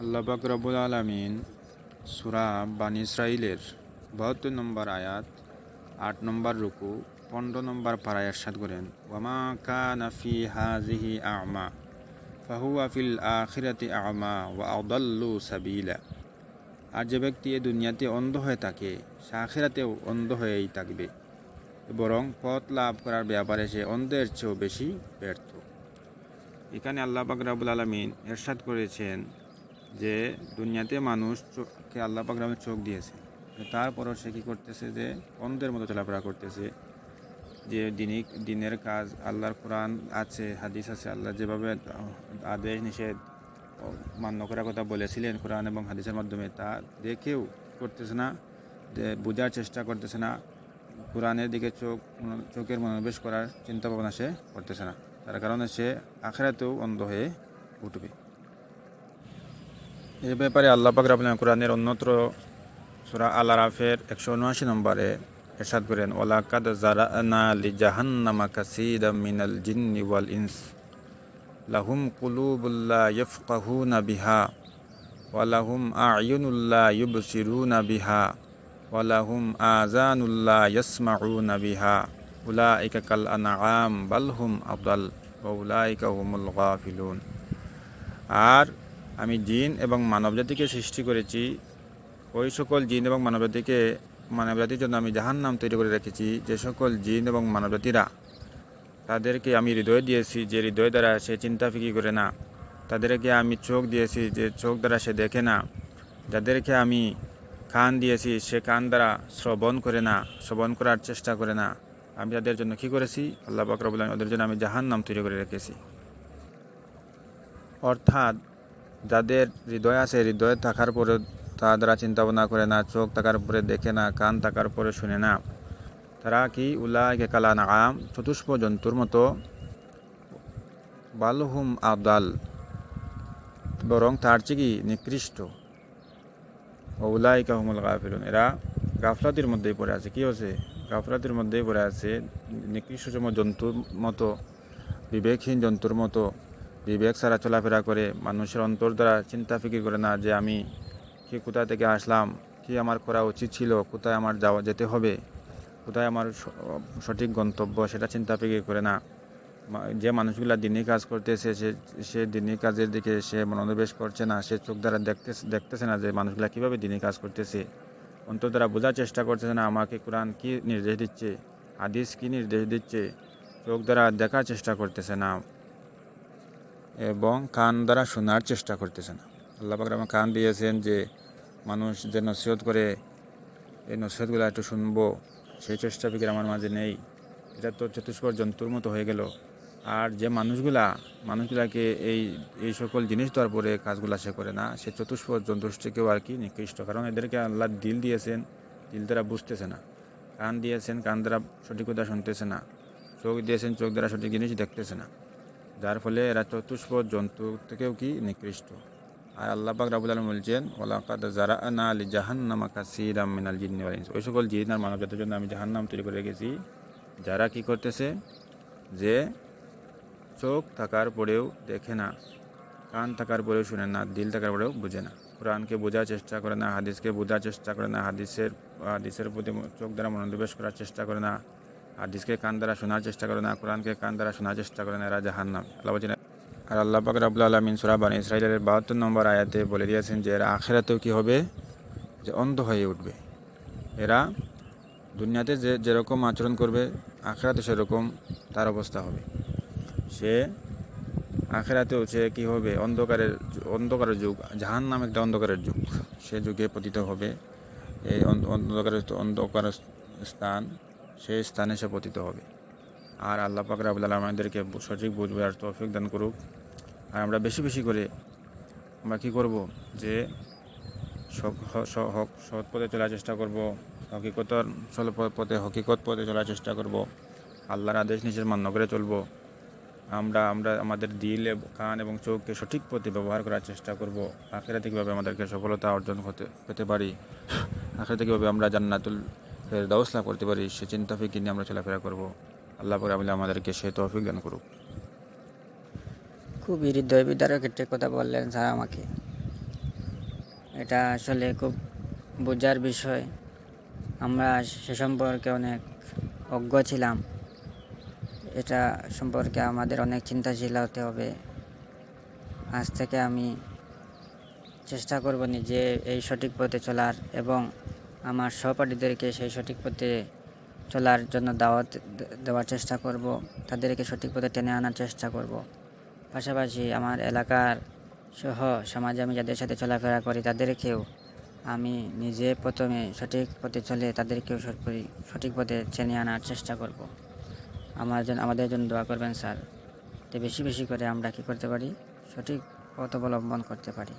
আল্লাহ পাক রব্বুল আলামিন সূরা বানী ইসরাঈলের ৭২ নম্বর আয়াত ৮ নম্বর রুকু ১৫ নম্বর পারায় ইরশাদ করেন, ওয়ামা কানা ফি হাযিহি আ'মা ফাহুয়া ফিল আখিরাতি আ'মা ওয়া আদাল্লু সাবিলা। আর যে ব্যক্তি এ দুনিয়াতে অন্ধ হয়ে থাকে সে আখিরাতেও অন্ধ হয়েই থাকবে, বরং পথ লাভ করার ব্যাপারে সে অন্ধের চেয়েও বেশি ব্যর্থ। এখানে আল্লাহ পাক রব্বুল আলামিন ইরশাদ করেছেন যে দুনিয়াতে মানুষকে আল্লাহ পাক রব্বুল চোখ দিয়েছে, তারপরও সে কী করতেছে, যে অন্ধের মতো চলাফেরা করতেছে। যে দিনের কাজ, আল্লাহর কোরআন আছে, হাদিস আছে, আল্লাহ যেভাবে আদেশ নিষেধ মান্য করার কথা বলেছিলেন কোরআন এবং হাদিসের মাধ্যমে, তা দেখেও করতেছে না, বোঝার চেষ্টা করতেছে না, কোরআনের দিকে চোখের মনোনিবেশ করার চিন্তা ভাবনা সে করতেছে না। তার কারণে সে আখিরাতেও অন্ধ হয়ে উঠবে। এ ব্যাপারে আল্লাহ পাক রব্বুল আলামিন কোরআনের অন্যত্র সূরা আল আরাফের ১৭৯ নম্বরে ইরশাদ করেন, ওয়ালাকাদ যারানা লিজাহান্নামা কাসীরাম মিনাল জিন্নি ওয়াল ইনস লাহুম কুলুবুল লা ইয়াফকাহুনা বিহা ওয়া লাহুম আ'য়ুনুল লা ইউবসিরুনা বিহা ওয়া লাহুম আযানুল লা ইয়াসমাউনা বিহা উলাইকা কাল আনআম বাল হুম আদাল ওয়া উলাইকা হুমুল গাফিলুন। আর আমি জিন এবং মানবজাতিকে সৃষ্টি করেছি, ওই সকল জিন এবং মানবজাতির জন্য আমি জাহান্নাম তৈরি করে রেখেছি। যে সকল জিন এবং মানবজাতিরা, তাদেরকে আমি হৃদয় দিয়েছি, যে হৃদয় দ্বারা সে চিন্তা ফিকির করে না। তাদেরকে আমি চোখ দিয়েছি, যে চোখ দ্বারা সে দেখে না। যাদেরকে আমি কান দিয়েছি, সে কান দ্বারা শ্রবণ করে না, শ্রবণ করার চেষ্টা করে না। আমি তাদের জন্য কী করেছি? আল্লাহ পাক রব্বুল আলামিন ওদের জন্য আমি জাহান্নাম তৈরি করে রেখেছি। অর্থাৎ যাদের হৃদয় আছে, হৃদয় থাকার পরে তা দ্বারা চিন্তা ভাবনা করে না, চোখ থাকার পরে দেখে না, কান থাকার পরে শুনে না, তারা কি উলাইকা কাল আনআম, চতুষ্প জন্তুর মতো, বাল হুম আদাল, বরং তার চেয়ে কি নিকৃষ্ট, উলাইকা হুমুল গাফিলুন, এরা গাফলাতির মধ্যেই পড়ে আছে। কি হচ্ছে? গাফলাতির মধ্যেই পড়ে আছে, নিকৃষ্টতম জন্তুর মতো, বিবেকহীন জন্তুর মতো বিবেক ছাড়া চলাফেরা করে, মানুষের অন্তর দ্বারা চিন্তা ফিকির করে না যে আমি কি, কোথা থেকে আসলাম, কি আমার করা উচিত ছিল, কোথায় আমার যেতে হবে, কোথায় আমার সঠিক গন্তব্য, সেটা চিন্তা ফিকির করে না। যে মানুষগুলা দিনই কাজ করতেছে, সে দিনই কাজের দিকে সে মনোনিবেশ করছে না। সে চোখ দ্বারা দেখতেছে না যে মানুষগুলা কীভাবে দিনই কাজ করতেছে, অন্তর দ্বারা বোঝার চেষ্টা করতেছে না আমাকে কোরআন কী নির্দেশ দিচ্ছে, হাদিস কী নির্দেশ দিচ্ছে, চোখ দ্বারা দেখার চেষ্টা করতেছে না এবং কান দ্বারা শোনার চেষ্টা করতেছে না। আল্লাহ পাক আমার কান দিয়েছেন যে মানুষ যে নসিহত করে, এই নসিহতগুলো একটু শুনবো, সেই চেষ্টা ফিকির আমার মাঝে নেই। এটা তো চতুষ্পদ জন্তুর মতো হয়ে গেল। আর যে মানুষগুলাকে এই সকল জিনিস দেওয়ার পরে কাজগুলো সে করে না, সে চতুষ্পদ জন্তুর থেকেও আর কি নিকৃষ্ট। কারণ এদেরকে আল্লাহ দিল দিয়েছেন, দিল দ্বারা বুঝতেছে না, কান দিয়েছেন, কান দ্বারা সঠিক কথা শুনতেছে না, চোখ দিয়েছেন, চোখ দ্বারা সঠিক জিনিস দেখতেছে না, যার ফলে এরা চতুষ্পদ জন্তু থেকেও কি নিকৃষ্ট। আর আল্লাহ পাক রব্বুল আলামিন বলছেন, ওয়ালাকাদ যারানা লিজাহান্নামা কাসীরাম মিনাল জিন্নি ওয়াল ইনস, ওই সকল জিন আর মানবজাতির জন্য আমি জাহান্নাম তৈরি করে রেখেছি, যারা কি করতেছে, যে চোখ থাকার পরেও দেখে না, কান থাকার পরেও শুনে না, দিল থাকার পরেও বুঝে না, কোরআনকে বোঝার চেষ্টা করে না, হাদিসকে বোঝার চেষ্টা করে না, হাদিসের প্রতি চোখ দ্বারা মনোনিবেশ করার চেষ্টা করে না, হাদিসকে কান দ্বারা শোনার চেষ্টা করে না, কোরআনকে কান দ্বারা শোনার চেষ্টা করে না, এরা জাহান্নাম। আল্লাহ বলছেন। আর আল্লাহ পাক রব্বুল আলামিন সূরা বানী ইসরাঈলের ৭২ নম্বর আয়াতে বলে দিয়েছেন যে এরা আখিরাতেও কী হবে, যে অন্ধ হয়ে উঠবে। এরা দুনিয়াতে যেরকম আচরণ করবে, আখিরাতে সেরকম তার অবস্থা হবে। সে আখিরাতেও সে কী হবে, অন্ধকারের যুগ, জাহান্নাম একটা অন্ধকারের যুগ, সে যুগে পতিত হবে। এই অন্ধকার স্থান, সেই স্থানে সে পতিত হবে। আর আল্লাহ পাক রব্বুল আলামিন আমাদেরকে সঠিক বুঝবার তৌফিক দান করুক। আর আমরা বেশি বেশি করে আমরা কী করব, যে সৎ পথে চলার চেষ্টা করব, হকিকত পথে চলার চেষ্টা করব, আল্লাহর আদেশ নিষেধ মান্য করে চলব। আমরা আমাদের দিল, কান এবং চোখকে সঠিক পথে ব্যবহার করার চেষ্টা করব। আখিরাতে কীভাবে আমাদেরকে সফলতা অর্জন পেতে পারি, আখিরাতে কীভাবে আমরা জান্নাতুল ফেরদাউস লাভ করতে পারি, সে চিন্তা ফিকির নিয়ে আমরা চলাফেরা করব। আল্লাহ পাক আমাদেরকে সে তৌফিক দান করুক। খুবই হৃদয় বিদারক একটা কথা বললেন স্যার আমাকে। এটা আসলে খুব বোঝার বিষয়। আমরা সে সম্পর্কে অনেক অজ্ঞ ছিলাম। এটা সম্পর্কে আমাদের অনেক চিন্তাশীল হতে হবে। আজ থেকে আমি চেষ্টা করব নিজে এই সঠিক পথে চলার এবং আমার সহপাঠীদেরকে সেই সঠিক পথে চলার জন্য দাওয়াত দেওয়ার চেষ্টা করব। তাদেরকে সঠিক পথে টেনে আনার চেষ্টা করব। পাশাপাশি আমার এলাকার সহ সমাজে আমি যাদের সাথে চলাফেরা করি তাদেরকেও আমি নিজে প্রথমে সঠিক পথে চলে তাদেরকেও সঠিক পথে টেনে আনার চেষ্টা করব। আমাদের জন্য দোয়া করবেন স্যার। তো বেশি বেশি করে আমরা কী করতে পারি, সঠিক পথ অবলম্বন করতে পারি।